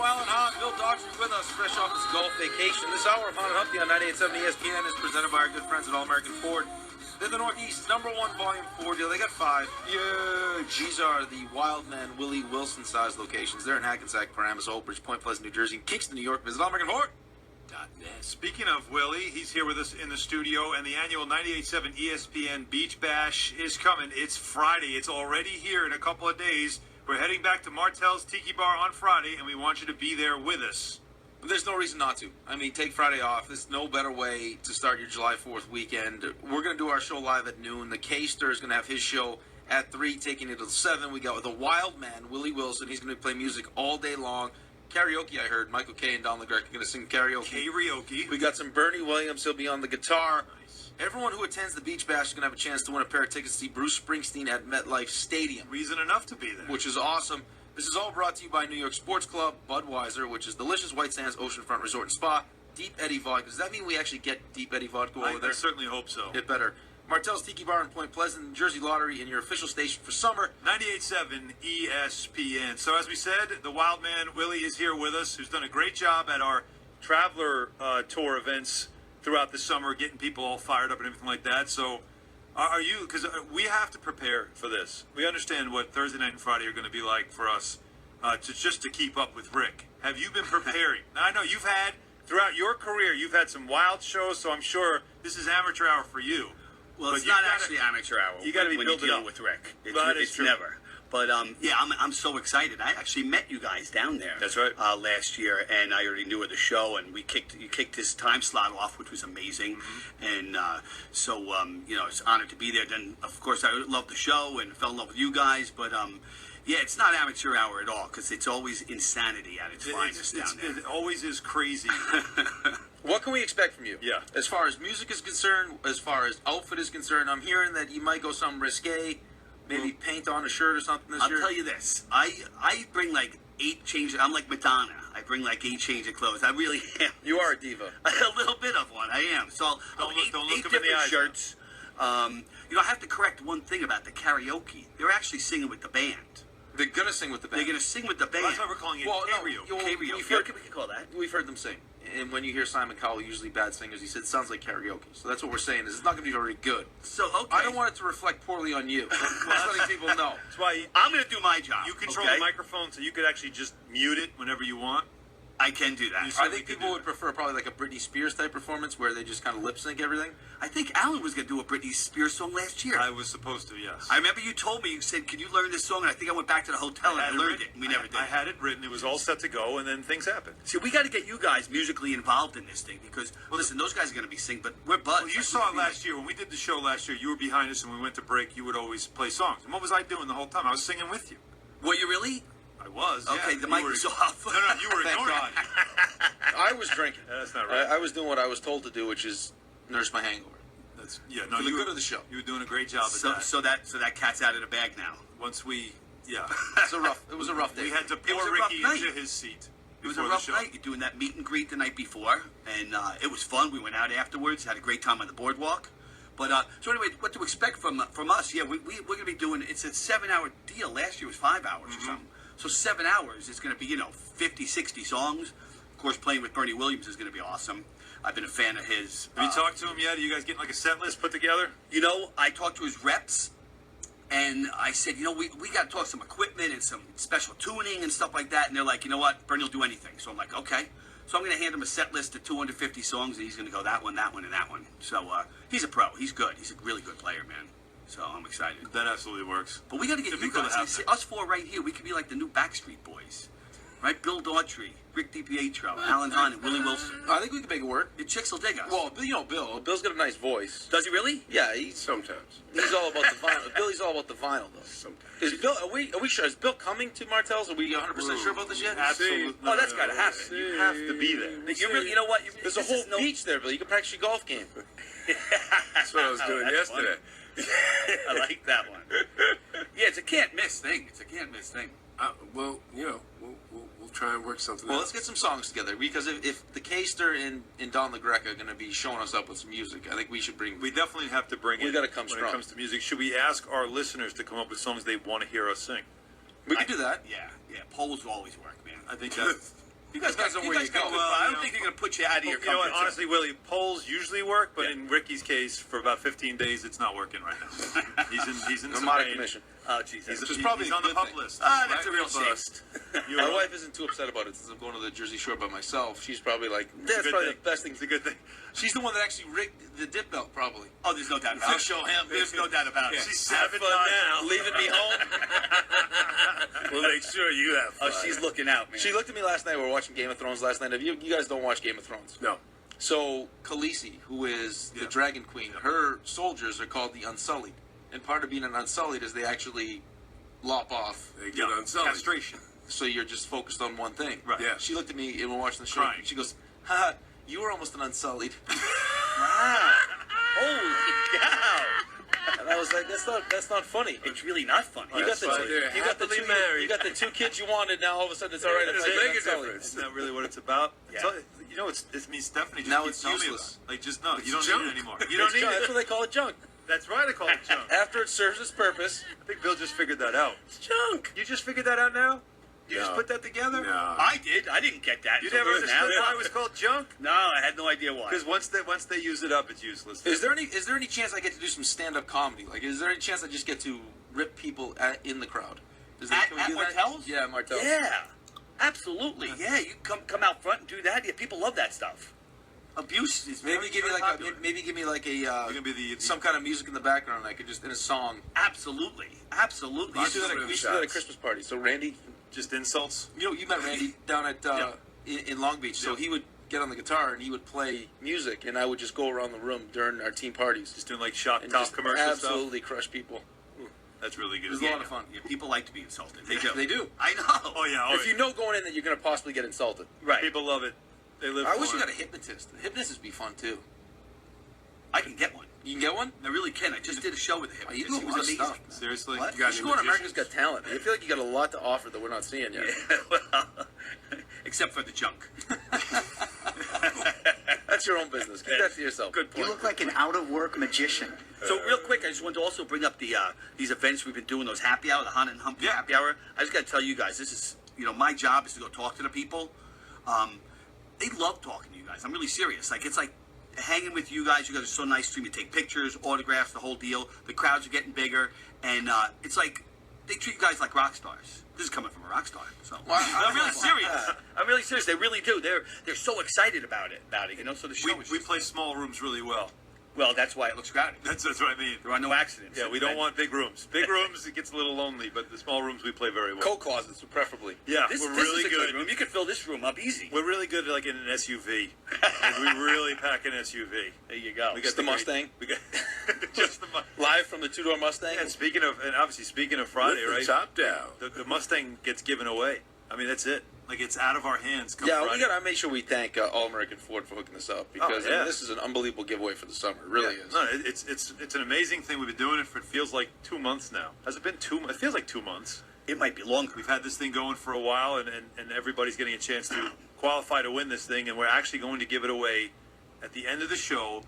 Alan Hahn, Bill Daughtry with us, fresh off his golf vacation. This hour of Hahn and Humpty on 98.7 ESPN is presented by our good friends at All American Ford. They're the Northeast's #1 volume Ford deal. They got 5. Huge. These are the Wildman Willie Wilson size locations. They're in Hackensack, Paramus, Old Bridge, Point Pleasant, New Jersey, and Kingston, New York. Visit allamericanford.net. Speaking of Willie, he's here with us in the studio, and the annual 98.7 ESPN Beach Bash is coming. It's Friday. It's already here in a couple of days. We're heading back to Martell's Tiki Bar on Friday, and we want you to be there with us. There's no reason not to. I mean, take Friday off. There's no better way to start your July 4th weekend. We're going to do our show live at noon. The K-Stir is going to have his show at 3, taking it to 7. We got the Wild Man, Willie Wilson. He's going to play music all day long. Karaoke, I heard. Michael K. and Don LeGrec are going to sing karaoke. Karaoke. We got some Bernie Williams. He'll be on the guitar. Nice. Everyone who attends the Beach Bash is going to have a chance to win a pair of tickets to see Bruce Springsteen at MetLife Stadium. Reason enough to be there. Which is awesome. This is all brought to you by New York Sports Club, Budweiser, which is delicious White Sands Oceanfront Resort and Spa, Deep Eddy Vodka. Does that mean we actually get Deep Eddy Vodka over there? I certainly hope so. It better. Martell's Tiki Bar in Point Pleasant, New Jersey Lottery, and your official station for summer. 98.7 ESPN. So as we said, the Wild Man, Willie, is here with us, who's done a great job at our Traveler Tour events throughout the summer, getting people all fired up and everything like that. So are you, because we have to prepare for this. We understand what Thursday night and Friday are going to be like for us to keep up with Rick. Have you been preparing? Now, I know you've had, throughout your career, you've had some wild shows, so I'm sure this is amateur hour for you. Well, But it's you not gotta- actually amateur hour. you gotta be when you building deal up. with Rick. It's, That is it's true. never. But yeah, I'm so excited. I actually met you guys down there. That's right. Last year, and I already knew of the show, and you kicked this time slot off, which was amazing. Mm-hmm. And so you know, it's an honor to be there. Then of course I loved the show and fell in love with you guys. But yeah, it's not amateur hour at all because it's always insanity at its finest down there. It always is crazy. What can we expect from you? Yeah. As far as music is concerned, as far as outfit is concerned, I'm hearing that you might go something risque, maybe paint on a shirt or something this year. I'll tell you this. I bring like 8 changes. I'm like Madonna. I bring like 8 changes of clothes. I really am. You are a diva. A little bit of one. I am. So Don't look 8 him in the different eyes. shirts. You know, I have to correct one thing about the karaoke. They're actually singing with the band. They're going to sing with the band. They're going to sing with the band. That's why we're calling it Well, no, karaoke. you- Karaoke. we've Yeah, heard- we can call that. We've heard them sing. And when you hear Simon Cowell, usually bad singers, he said it sounds like karaoke. So that's what we're saying is it's not going to be very good. So okay. I don't want it to reflect poorly on you. Just letting people know. That's why I'm going to do my job. you control okay? the microphone, so you could actually just mute it whenever you want. I can do that. You I we think could people do would that. prefer probably like a Britney Spears type performance where they just kind of lip sync everything. I think Alan was going to do a Britney Spears song last year. I was supposed to, yes. I remember you told me, you said, can you learn this song? And I think I went back to the hotel and I had learned written. it. And we never did. I had it written. It was all set to go, and then things happened. See, we got to get you guys musically involved in this thing because, listen, those guys are going to be singing, but we're buds. Well, you saw it last year. When we did the show last year, you were behind us, and when we went to break, you would always play songs. And what was I doing the whole time? I was singing with you. Were you really? I was, Okay, yeah. the You mic were- was off. No, you were Thank ignoring God. me. I was drinking. That's not right. I was doing what I was told to do, which is nurse my hangover. For the good of the show. You were doing a great job at So that. that cat's out of the bag now. Once we, yeah. It was a rough day. We had to It was pour a rough Ricky night. into his seat. It was a before the rough show. night. You're doing that meet and greet the night before, and it was fun. We went out afterwards, had a great time on the boardwalk. But so anyway, what to expect from us? Yeah, we're going to be doing. It's a 7-hour deal. Last year was 5 hours or something. So 7 hours is going to be 50, 60 songs. Of course, playing with Bernie Williams is going to be awesome. I've been a fan of his. Have you talked to him yet? Are you guys getting like a set list put together? You know, I talked to his reps, and I said, we got to talk some equipment and some special tuning and stuff like that. And they're like, you know what, Bernie will do anything. So I'm like, okay. So I'm going to hand him a set list of 250 songs, and he's going to go that one, that one, and that one. So he's a pro. He's good. He's a really good player, man. So I'm excited. That absolutely works. But we got to get It'd be you cool to guys. have See, that. us four right here, we could be like the new Backstreet Boys. Right? Bill Daughtry, Rick Pietro, Alan Hahn, and Willie Wilson. I think we can make it work. The chicks will dig us. Well, Bill. Bill's got a nice voice. Does he really? Yeah, he's Sometimes. all about the vinyl. Billy's all about the vinyl, though. Sometimes. Is Bill? Are we sure? Is Bill coming to Martell's? Are we 100% sure about this yet? Absolutely. Oh, that's gotta happen. You have to be there. You know what? There's a whole beach there, Bill. You can practice your golf game. That's what I was doing That's yesterday. I like that one. Yeah, it's a can't miss thing. Well, we'll try and work something Well, out. let's get some songs together because if the K-Stir and Don LeGrec are going to be showing us up with some music, I think we should bring. We definitely have to bring We it. gotta come when strong. it comes to music. Should we ask our listeners to come up with songs they want to hear us sing? We could do that. Yeah. Polls always work, man. I think that You guys got Depends on you where guys you got go. good Well, fun. I you don't know- think they're going to put you out of your You know what? comfort zone. Honestly, Willie, polls usually work, but Yeah. in Ricky's case, for about 15 days, it's not working right now. He's in I'm some out of pain. commission. Oh, Jesus. He's, is probably he's a on the good pup thing. list. That's a real shame. Bust. You My are- wife isn't too upset about it since I'm going to the Jersey Shore by myself. She's probably like, It's a that's good probably thing. the best thing. It's a good thing. She's the one that actually rigged the dip belt, probably. Oh, there's no doubt about To it. show him. There's no doubt about it. She's Have 7 fun times. now. Leaving me home. We'll make sure you have Oh, fun. she's looking out, man. She looked at me last night. We were watching Game of Thrones last night. You guys don't watch Game of Thrones. No. So Khaleesi, who is the Yeah. Dragon Queen, her soldiers are called the Unsullied. And part of being an Unsullied is they actually lop off. They get Yeah, unsullied. castration. So you're just focused on one thing. Right. Yeah. She looked at me and we're watching the show. Crying. She goes, "Ha, you were almost an Unsullied." Wow. Holy cow. And I was like, that's not funny. It's really not funny. You got the why two, they're you got the happily two, married. you got the two kids you wanted. Now all of a sudden it's all right. Does if I it get make a Unsullied. difference? It's not really what it's about. Yeah. You know, it means Stephanie just Now keeps it's telling me useless. about it. Like, just no, It's you don't junk. need it anymore. You don't It's need junk. That's it. what they call it, junk. That's right, I call it junk. After it serves its purpose. I think Bill just figured that out. It's junk. You just figured that out now? You just No. put that together? No. I did. I didn't get that. You until never just understood now. why it was called junk? No, I had no idea why. Because once they use it up, it's useless. Is there any chance I get to do some stand-up comedy? Like, is there any chance I just get to rip people in the crowd? Can we At do that? Martell's? Yeah, Martell. Yeah, absolutely. Yeah, you come out front and do that. Yeah, people love that stuff. Abuse is Maybe very, give me very like popular. a You're gonna be the some kind of music in the background. I could just in a song. Absolutely. We used to do that Rim we used to do that at shots. Christmas parties. So Randy, just insults. you met Randy down at in Long Beach. So Yeah. he would get on the guitar and he would play music, and I would just go around the room during our team parties Just doing like shot and top just commercial absolutely crush people. stuff. That's really good. It was a lot of fun. Yeah, people like to be insulted. They do. They do. I know. Oh yeah. Oh, If you know going in that you're going to possibly get insulted. Right. people love it. They live. I for wish you it. got a hypnotist. Hypnotists would be fun too. I can get one. You can get one. I really can. I just did a show with him. Oh, you It do a was lot of amazing. stuff. Seriously. What? You got You should any go on magicians? America's Got Talent. I feel like you got a lot to offer that we're not seeing yet. well, except for the junk. That's your own business. Keep that to yourself. Good point. You look like an out-of-work magician. So real quick, I just wanted to also bring up the these events we've been doing, those happy hour, the Hahn and Humpty Yeah. happy hour. I just got to tell you guys, this is, my job is to go talk to the people. They love talking to you guys. I'm really serious. Like, it's like hanging with you guys. You guys are so nice to me. Take pictures, autographs, the whole deal. The crowds are getting bigger, and it's like they treat you guys like rock stars. This is coming from a rock star. So I'm really serious. I'm really serious. They really do. They're so excited about it. So the show is We just- play small rooms really well. well, that's why it looks crowded. That's what I mean. There are no accidents. Yeah, we don't want big rooms. Big rooms, it gets a little lonely, but the small rooms we play very well. Coat closets, preferably. Yeah, This, we're this really is a good. room. You could fill this room up easy. We're really good like in an SUV. Like, we really pack an SUV. There you go. We Just the great- Mustang? We got just the Mustang. Live from the two-door Mustang. And obviously speaking of Friday, With the right? top down. The Mustang gets given away. I mean, that's it. Like it's out of our hands. Come Yeah, Friday. we gotta make sure we thank All American Ford for hooking this up because I yeah. mean, this is an unbelievable giveaway for the summer. It really is. No, it's an amazing thing. We've been doing it for it feels like 2 months now. Has it been 2 months? It feels like 2 months. It might be longer. We've had this thing going for a while, and everybody's getting a chance to qualify to win this thing, and we're actually going to give it away at the end of the show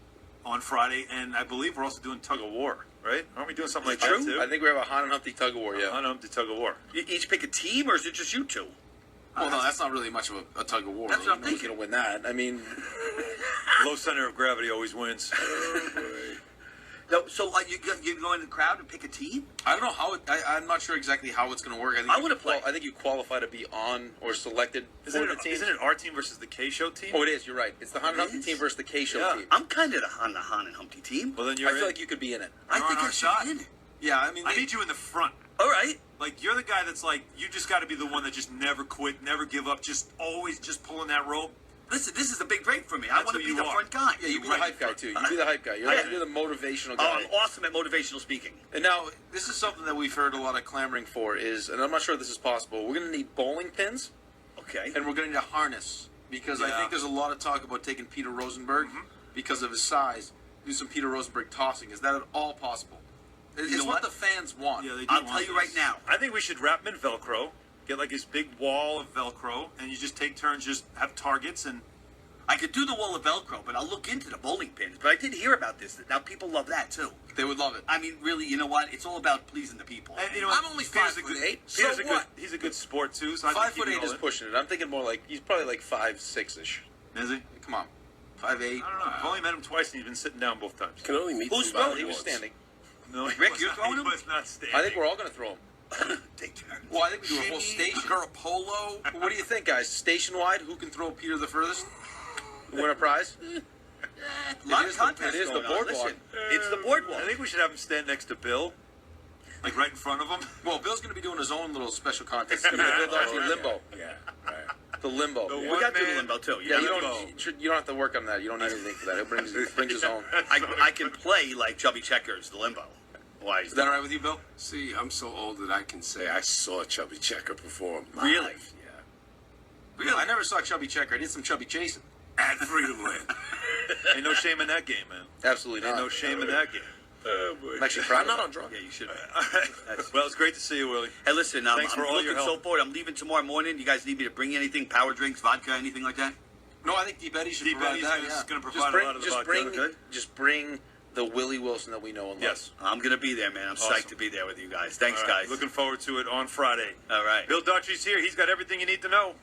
on Friday, and I believe we're also doing tug of war, right? Aren't we doing something like True. that too? I think we have a Hahn and Humpty tug of war. Yeah. I know the tug of war. You each pick a team, or is it just you two? Well, no, that's not really much of a tug of war. That's what I'm Who's thinking. gonna win that? I mean, Low center of gravity always wins. No, so you go in the crowd and pick a team? I don't know how. I'm not sure exactly how it's gonna work. I think I you wanna play. I think you qualify to be on or selected Isn't for the it, team. isn't it our team versus the K Show team? Oh, it is. You're right. It's the Hahn and It Humpty is? team versus the K Show Yeah. team. I'm kind of on the Hahn and Humpty team. Well, then you're I feel in. like you could be in it. I You're think on I our should side. be in it. Yeah, I mean, I need you in the front. All right. Like you're the guy that's like you just got to be the one that just never quit, never give up, just always just pulling that rope. Listen, this is a big break for me. I That's want to who be you the are. front guy. Yeah, you be Right the hype guy too. You be the hype guy. You're, I am. you're the motivational Oh, guy. I'm awesome at motivational speaking. And now, this is something that we've heard a lot of clamoring for is, and I'm not sure if this is possible, we're going to need bowling pins, Okay. and we're going to need a harness, because I Yeah. think there's a lot of talk about taking Peter Rosenberg, because of his size, do some Peter Rosenberg tossing. Is that at all possible? It's know what what? the fans want. Yeah, they do I'll want tell you this. right now. I think we should wrap him in Velcro, get like this big wall of Velcro, and you just take turns, just have targets, and I could do the wall of Velcro, but I'll look into the bowling pins. But I did hear about this. Now people love that too. They would love it. I mean, really, you know what? It's all about pleasing the people. And, you know, I'm only Peter's 5'8". Peter's So a what? he's a good sport too. So I 5'8" is pushing it. I'm thinking more like he's probably like 5'6"ish. Is he? Come on, 5'8". I don't know. I've only met him twice, and he's been sitting down both times. Can only meet Who's somebody throwing? He was once. standing. No, he Rick, was you're not, throwing he him? was not standing. I think we're all going to throw him. Take turns. Well, I think we do a whole Jimmy, station. Garoppolo. What do you think, guys? Station-wide, who can throw Peter the furthest? Win a prize? A lot It of is contests the going on. boardwalk. Listen, it's the boardwalk. I think we should have him stand next to Bill, like right in front of him. Well, Bill's going to be doing his own little special contest. It's going to be Bill Darcy Limbo. Yeah, right. The Limbo. The We one got to do the man- limbo too. Yeah, you know? don't have to work on that. You don't need anything for that. He brings his own. I can play like Chubby Checkers, the limbo. Why? Is that all right with you, Bill? See, I'm so old that I can say I saw Chubby Checker perform. Live. Really? Yeah. Really? I never saw Chubby Checker. I did some Chubby chasing. At Freedom Land. Ain't no shame in that game, man. Absolutely Ain't not. no shame in that game. Oh, boy. I'm actually proud I'm not of on drugs. Yeah, you should. Well, it's great to see you, Willie. Hey, listen, Thanks I'm for all your looking so help. forward. I'm leaving tomorrow morning. You guys need me to bring anything? Power drinks, vodka, anything like that? No, I think Deep Eddie should Deep provide Eddie's that. gonna- Yeah. gonna Just provide a bring- lot of the just vodka. bring, Okay. just bring the Willie Wilson that we know and love. Yes. I'm going to be there, man. I'm Awesome. psyched to be there with you guys. Thanks, All right. guys. Looking forward to it on Friday. All right. Bill Dutchy's here. He's got everything you need to know.